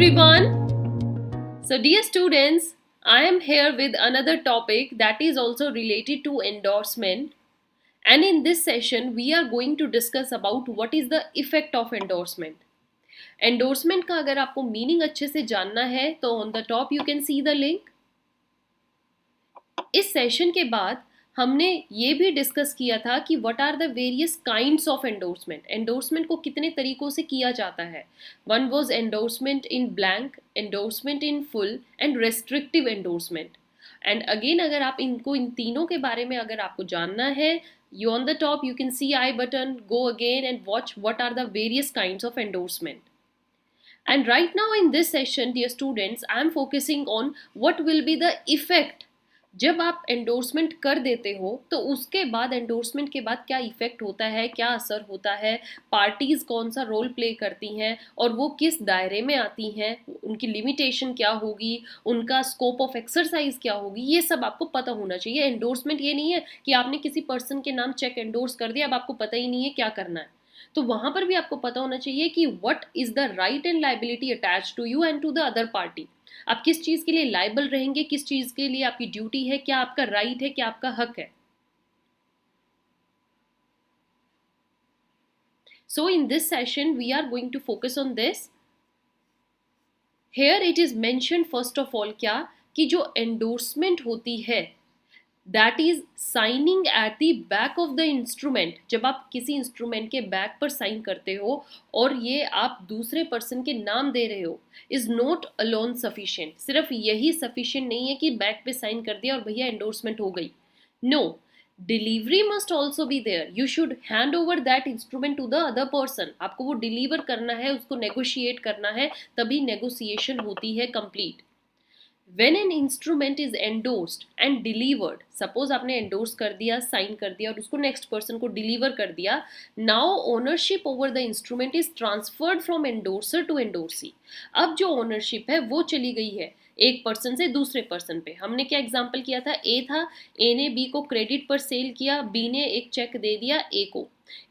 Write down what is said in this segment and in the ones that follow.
everyone. So dear students, I am here with another topic that is also related to endorsement, and in this session we are going to discuss about what is the effect of endorsement. Endorsement का अगर आपको meaning अच्छे से जानना है तो on the top you can see the link. इस session के बाद हमने ये भी डिस्कस किया था कि what are the various kinds of endorsement. Endorsement को कितने तरीकों से किया जाता है. One was endorsement in blank, endorsement in full and restrictive endorsement. And again अगर आप इन तीनों के बारे में अगर आपको जानना है, you on the top you can see I button, go again and watch what are the various kinds of endorsement. And right now in this session dear students, I am focusing on what will be the effect. जब आप endorsement कर देते हो तो उसके बाद endorsement के बाद क्या इफेक्ट होता है, क्या असर होता है, पार्टीज कौन सा रोल प्ले करती हैं और वो किस दायरे में आती हैं, उनकी लिमिटेशन क्या होगी, उनका स्कोप ऑफ एक्सरसाइज क्या होगी, ये सब आपको पता होना चाहिए. एंडोर्समेंट ये नहीं है कि आपने किसी पर्सन के नाम चेक एंडोर्स कर दिया, अब आपको पता ही नहीं है क्या करना है. तो वहां पर भी आपको पता होना चाहिए कि what is the right and liability attach to you and to the other party. आप किस चीज के लिए लायबल रहेंगे, किस चीज के लिए आपकी ड्यूटी है, क्या आपका राइट है, क्या आपका हक है. So in this session we are going to focus on this. Here it is mentioned first of all क्या कि जो endorsement होती है that is signing at the back of the instrument. जब आप किसी इंस्ट्रूमेंट के बैक पर साइन करते हो और ये आप दूसरे पर्सन के नाम दे रहे हो, इज नॉट अलोन सफिशिएंट. सिर्फ यही सफिशिएंट नहीं है कि बैक पे साइन कर दिया और भैया एंडोर्समेंट हो गई. No, delivery must also be there. You should hand over that instrument to the other person. आपको वो डिलीवर करना है, उसको नेगोशिएट करना है, तभी नेगोशिएशन होती है complete. When an instrument is endorsed and delivered, suppose आपने endorse कर दिया, sign कर दिया और उसको next person को deliver कर दिया, now ownership over the instrument is transferred from endorser to endorsee. अब जो ownership है वो चली गई है एक पर्सन से दूसरे पर्सन पे. हमने क्या एग्जाम्पल किया था, ए था, ए ने बी को क्रेडिट पर सेल किया, बी ने एक चेक दे दिया ए को.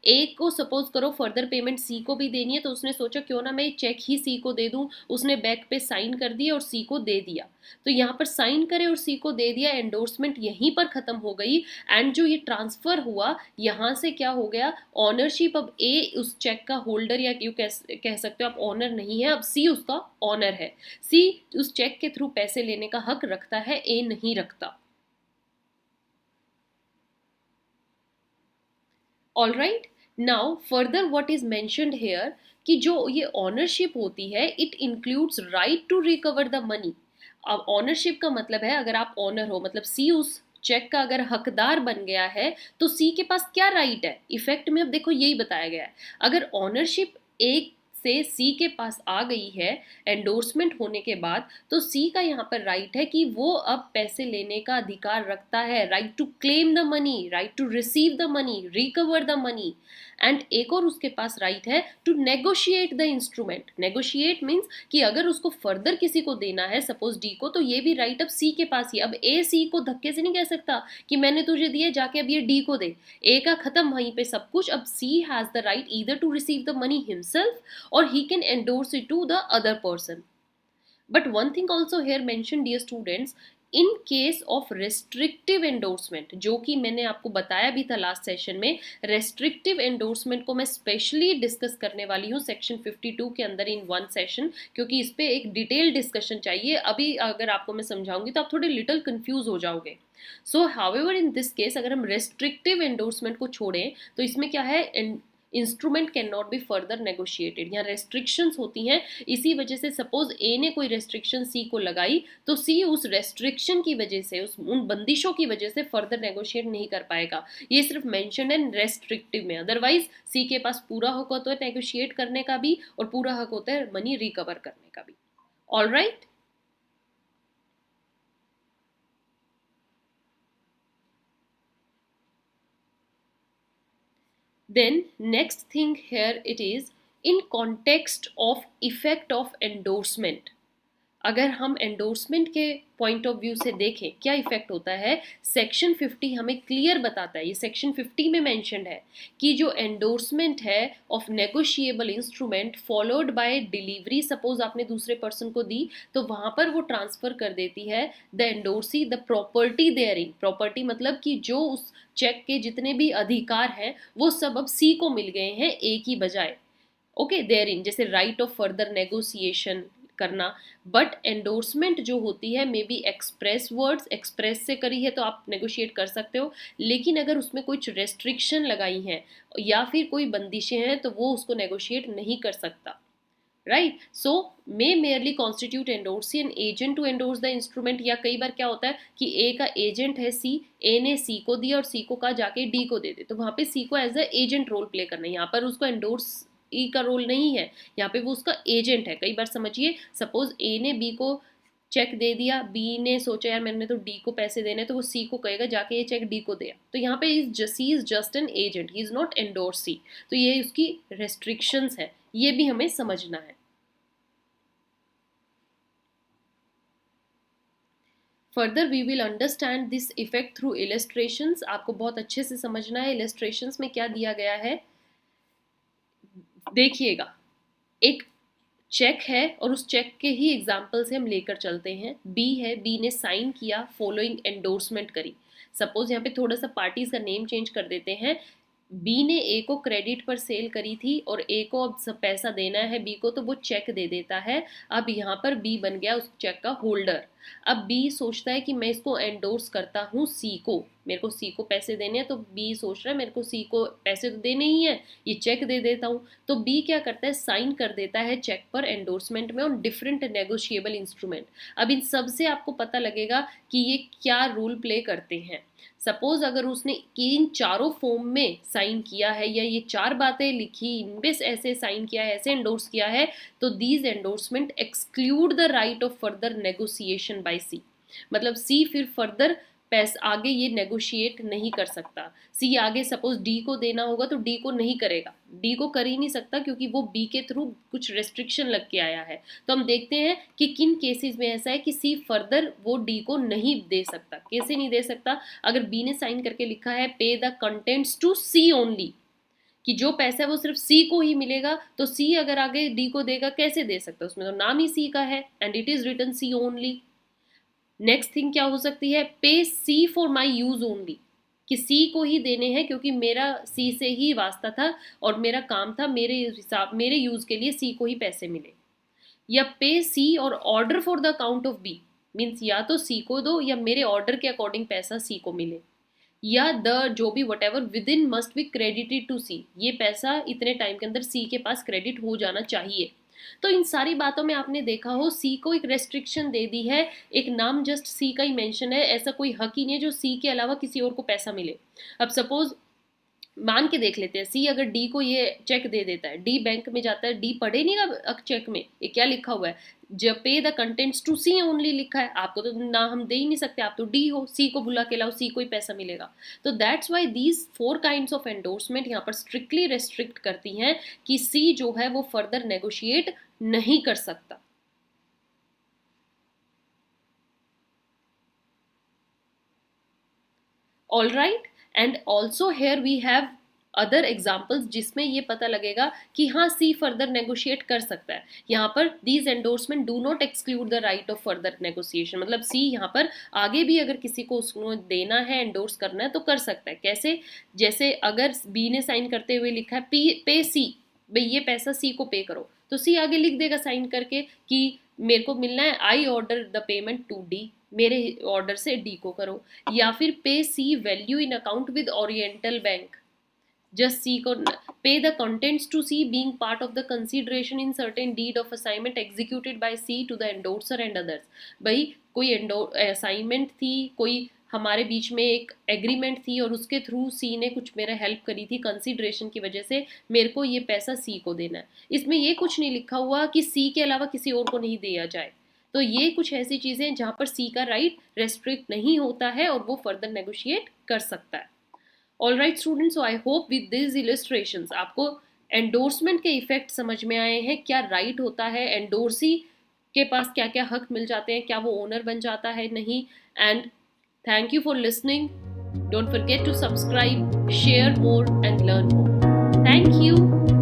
ए को सपोज करो फर्दर पेमेंट सी को भी देनी है, तो उसने सोचा क्यों ना मैं चेक ही सी को दे दूं. उसने बैक पे साइन कर दिया और सी को दे दिया. तो यहाँ पर साइन करे और सी को दे दिया, एंडोर्समेंट यहीं पर खत्म हो गई. एंड जो ये ट्रांसफर हुआ यहाँ से क्या हो गया, ऑनरशिप अब ए उस चेक का होल्डर या यू कह सकते हो आप ऑनर नहीं है, अब सी उसका ऑनर है. सी उस चेक के थ्रू पैसे लेने का हक रखता है, ए नहीं रखता. All right, now further what is mentioned here कि जो ये ऑनरशिप होती है it includes right to recover the money. अब ऑनरशिप का मतलब है अगर आप ऑनर हो, मतलब सी उस चेक का अगर हकदार बन गया है तो सी के पास क्या राइट है. इफेक्ट में अब देखो यही बताया गया है, अगर ऑनरशिप एक से सी के पास आ गई है एंडोर्समेंट होने के बाद, तो सी का यहाँ पर राइट है कि वो अब पैसे लेने का अधिकार रखता है. Right to claim the money, right to receive the money, recover the money. And एक और उसके पास राइट है to negotiate the instrument. Negotiate means कि अगर उसको फर्दर किसी को देना है, सपोज डी को, तो ये भी राइट अब सी के पास ही. अब ए सी को धक्के से नहीं कह सकता कि मैंने तुझे दिए जाके अब ये डी को दे. ए का खत्म वहीं पे सब कुछ. अब C has the right either to receive the money himself or he can endorse it to the other person. But one thing also here mentioned dear students, in case of restrictive endorsement, जो कि मैंने आपको बताया भी था last session में, restrictive endorsement को मैं स्पेशली डिस्कस करने वाली हूँ सेक्शन 52 के अंदर इन वन सेशन, क्योंकि इस पे एक डिटेल डिस्कशन चाहिए. अभी अगर आपको मैं समझाऊंगी तो आप थोड़े लिटिल कंफ्यूज हो जाओगे. सो हाउएवर इन दिस केस अगर हम restrictive endorsement को छोड़ें तो इसमें क्या है, instrument can not be further negotiated. यहाँ रेस्ट्रिक्शंस होती हैं. इसी वजह से सपोज ए ने कोई रेस्ट्रिक्शन सी को लगाई तो सी उस रेस्ट्रिक्शन की वजह से, उन बंदिशों की वजह से फर्दर नेगोशिएट नहीं कर पाएगा. ये सिर्फ मेंशन्ड है रेस्ट्रिक्टिव में. अदरवाइज सी के पास पूरा हक होता है नेगोशिएट करने का भी और पूरा हक होता है मनी रिकवर करने का भी. All right, then next thing here it is in context of effect of endorsement. अगर हम एंडोर्समेंट के पॉइंट ऑफ व्यू से देखें क्या इफेक्ट होता है, सेक्शन 50 हमें क्लियर बताता है, ये सेक्शन 50 में मेंशन्ड है कि जो एंडोर्समेंट है of negotiable instrument followed by delivery, suppose आपने दूसरे पर्सन को दी तो वहां पर वो ट्रांसफर कर देती है the endorsee the property therein, property मतलब कि जो उस चेक के जितने भी अधिकार हैं वो सब अब सी को मिल गए हैं ए की बजाय। ओके, देयरिन जैसे राइट ऑफ फर्दर नेगोशिएशन करना। बट एंडोर्समेंट जो होती है may be express words, express से करी है तो आप नेगोशिएट कर सकते हो, लेकिन अगर उसमें कुछ रेस्ट्रिक्शन लगाई हैं या फिर कोई बंदिशें हैं तो वो उसको नेगोशिएट नहीं कर सकता। Right, so may merely constitute endorsee an agent to endorse the instrument, या कई बार क्या होता है कि ए का एजेंट है सी, ए ने सी को दिया और सी को कहा जाके डी को दे दे, तो वहां पे सी को as a agent role play करना है, यहाँ पर उसको एंडोर्स ई का रोल नहीं है, यहाँ पे वो उसका एजेंट है। कई बार समझिए, सपोज ए ने बी को चेक दे दिया, बी ने सोचा यार मैंने तो डी को पैसे देने, तो वो सी को कहेगा जाके ये चेक डी को दिया, तो यहाँ पे C is just an agent, he is not endorsee, तो ये उसकी रेस्ट्रिक्शंस है, ये भी हमें समझना है। Further we will understand this effect through illustrations, आपको बहुत अच्छे से समझना है इलस्ट्रेशंस में क्या दिया गया है। देखिएगा, एक चेक है और उस चेक के ही एग्जाम्पल से हम लेकर चलते हैं। बी है, बी ने साइन किया, फॉलोइंग एंडोर्समेंट करी। सपोज यहाँ पे थोड़ा सा पार्टीज का नेम चेंज कर देते हैं। बी ने ए को क्रेडिट पर सेल करी थी और ए को अब सब पैसा देना है बी को, तो वो चेक दे देता है। अब यहाँ पर बी बन गया उस चेक का होल्डर। अब बी सोचता है कि मैं इसको एंडोर्स करता हूँ सी को, मेरे को सी को पैसे देने हैं, तो बी सोच रहा है मेरे को सी को पैसे तो देने ही है, ये चेक दे देता हूँ। तो बी क्या करता है, साइन कर देता है चेक पर एंडोर्समेंट में ऑन डिफरेंट नेगोशिएबल इंस्ट्रूमेंट। अब इन सब से आपको पता लगेगा कि ये क्या रोल प्ले करते हैं। सपोज अगर उसने इन चारों फॉर्म में साइन किया है या ये चार बातें लिखी इनमें ऐसे साइन किया है, ऐसे एंडोर्स किया है, तो these endorsements exclude the right of further negotiation by C, मतलब सी फिर फर्दर पैसा आगे ये नेगोशिएट नहीं कर सकता। सी आगे सपोज डी को देना होगा तो डी को नहीं करेगा, डी को कर ही नहीं सकता क्योंकि वो बी के थ्रू कुछ रेस्ट्रिक्शन लग के आया है। तो हम देखते हैं कि किन केसेस में ऐसा है कि सी फर्दर वो डी को नहीं दे सकता। कैसे नहीं दे सकता, अगर बी ने साइन करके लिखा है pay the contents to C only, कि जो पैसा है वो सिर्फ सी को ही मिलेगा, तो सी अगर आगे डी को देगा कैसे दे सकता, उसमें तो नाम ही सी का है and it is written C only. Next thing क्या हो सकती है, pay C for my use only, कि सी को ही देने हैं क्योंकि मेरा सी से ही वास्ता था और मेरा काम था, मेरे हिसाब मेरे यूज के लिए सी को ही पैसे मिले। या pay C or order for the account of B, means या तो सी को दो या मेरे ऑर्डर के अकॉर्डिंग पैसा सी को मिले। या द जो भी whatever within must be credited to C, ये पैसा इतने टाइम के अंदर सी के पास क्रेडिट हो जाना चाहिए। तो इन सारी बातों में आपने देखा हो सी को एक रेस्ट्रिक्शन दे दी है, एक नाम जस्ट सी का ही मेंशन है, ऐसा कोई हक ही नहीं है जो सी के अलावा किसी और को पैसा मिले। अब सपोज मान के देख लेते हैं, सी अगर डी को ये चेक दे देता है, डी बैंक में जाता है, डी पढ़े नहीं ना चेक में ये क्या लिखा हुआ है, जब pay the contents to C only लिखा है, आपको तो ना हम दे ही नहीं सकते, आप तो डी हो, सी को बुला के लाओ, सी को ही पैसा मिलेगा। तो that's why these 4 kinds of endorsement यहाँ पर स्ट्रिक्टली रेस्ट्रिक्ट करती हैं कि सी जो है वो फर्दर नेगोशिएट नहीं कर सकता। All right, and also here we have other examples जिसमें ये पता लगेगा कि हाँ सी फर्दर नेगोशिएट कर सकता है। यहाँ पर these endorsement do not exclude the right of further negotiation, मतलब सी यहाँ पर आगे भी अगर किसी को उसको देना है, एंडोर्स करना है तो कर सकता है। कैसे, जैसे अगर बी ने साइन करते हुए लिखा है पे सी, भाई ये पैसा सी को पे करो, तो सी आगे लिख देगा साइन करके कि मेरे को मिलना है, I order the payment to D, मेरे ऑर्डर से डी को करो। या फिर pay C value in account with Oriental Bank, just C को pay the contents to C being part of the consideration in certain deed of assignment executed by C to the endorser and others. भाई कोई assignment थी, कोई हमारे बीच में एक agreement थी और उसके थ्रू सी ने कुछ मेरा हेल्प करी थी, कंसीडरेशन की वजह से मेरे को ये पैसा सी को देना है। इसमें ये कुछ नहीं लिखा हुआ कि सी के अलावा किसी और को नहीं दिया जाए। तो ये कुछ ऐसी चीजें हैं जहां पर सी का राइट रेस्ट्रिक्ट नहीं होता है और वो फर्दर नेगोशिएट कर सकता है। All right students, so I hope with this illustrations आपको एंडोर्समेंट के इफेक्ट समझ में आए हैं, क्या राइट होता है एंडोर्सी के पास क्या क्या हक मिल जाते हैं, क्या वो ओनर बन जाता है, नहीं। And thank you for listening. Don't forget to subscribe, share more and learn more. Thank you.